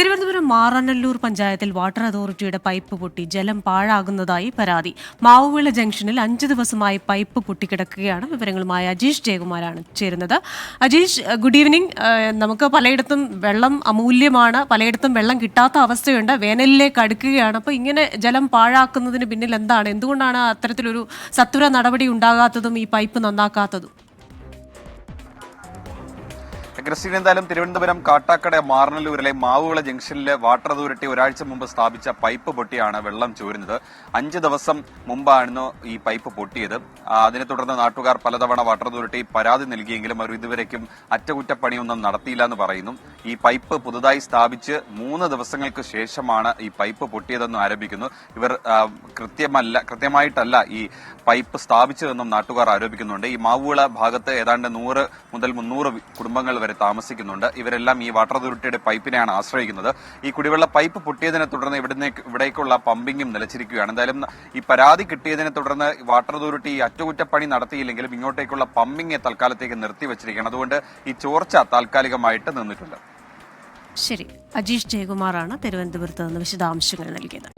തിരുവനന്തപുരം മാറനല്ലൂർ പഞ്ചായത്തിൽ വാട്ടർ അതോറിറ്റിയുടെ പൈപ്പ് പൊട്ടി ജലം പാഴാകുന്നതായി പരാതി. മാവുവിള ജംഗ്ഷനിൽ 5 ദിവസമായി പൈപ്പ് പൊട്ടിക്കിടക്കുകയാണ്. വിവരങ്ങളുമായി അജീഷ് ജയകുമാരാണ് ചേരുന്നത്. Ajeesh, good evening. നമുക്ക് പലയിടത്തും വെള്ളം അമൂല്യമാണ്, പലയിടത്തും വെള്ളം കിട്ടാത്ത അവസ്ഥയുണ്ട്, വേനലിലേക്ക് അടുക്കുകയാണ്. അപ്പോൾ ഇങ്ങനെ ജലം പാഴാക്കുന്നതിന് പിന്നിൽ എന്താണ്? എന്തുകൊണ്ടാണ് അത്തരത്തിലൊരു സത്വര നടപടി ഉണ്ടാകാത്തതും ഈ പൈപ്പ് നന്നാക്കാത്തതും? ക്രിസ്റ്റീൻ, എന്തായാലും തിരുവനന്തപുരം കാട്ടാക്കട മാറനല്ലൂരിലെ മാവുവിള ജംഗ്ഷനിലെ വാട്ടർ അതോറിറ്റി ഒരാഴ്ച മുമ്പ് സ്ഥാപിച്ച പൈപ്പ് പൊട്ടിയാണ് വെള്ളം ചോരുന്നത്. 5 ദിവസം മുമ്പായിരുന്നു ഈ പൈപ്പ് പൊട്ടിയത്. അതിനെ തുടർന്ന് നാട്ടുകാർ പലതവണ വാട്ടർ അതോറിറ്റി പരാതി നൽകിയെങ്കിലും അവർ ഇതുവരേക്കും അറ്റകുറ്റപ്പണിയൊന്നും നടത്തിയില്ല എന്ന് പറയുന്നു. ഈ പൈപ്പ് പുതുതായി സ്ഥാപിച്ച് 3 ദിവസങ്ങൾക്ക് ശേഷമാണ് ഈ പൈപ്പ് പൊട്ടിയതെന്ന് ആരോപിക്കുന്നു. ഇവർ കൃത്യമായിട്ടല്ല ഈ പൈപ്പ് സ്ഥാപിച്ചതെന്നും നാട്ടുകാർ ആരോപിക്കുന്നുണ്ട്. ഈ മാവുവിള ഭാഗത്ത് ഏതാണ്ട് 100 മുതൽ 300 കുടുംബങ്ങൾ വരെ താമസിക്കുന്നുണ്ട്. ഇവരെല്ലാം ഈ വാട്ടർ അതോറിറ്റിയുടെ പൈപ്പിനെയാണ് ആശ്രയിക്കുന്നത്. ഈ കുടിവെള്ള പൈപ്പ് പൊട്ടിയതിനെ തുടർന്ന് ഇവിടേക്കുള്ള പമ്പിങ്ങും നിലച്ചിരിക്കുകയാണ്. എന്തായാലും ഈ പരാതി കിട്ടിയതിനെ തുടർന്ന് വാട്ടർ അതോറിറ്റി അറ്റകുറ്റപ്പണി നടത്തിയില്ലെങ്കിലും ഇങ്ങോട്ടേക്കുള്ള പമ്പിങ് തൽക്കാലത്തേക്ക് നിർത്തിവച്ചിരിക്കുകയാണ്. അതുകൊണ്ട് ഈ ചോർച്ച താൽക്കാലികമായിട്ട് നിന്നിട്ടുണ്ട്. ശരി, അജീഷ് ജയകുമാറാണ് തിരുവനന്തപുരത്ത് നിന്ന് വിശദാംശങ്ങൾ നൽകിയത്.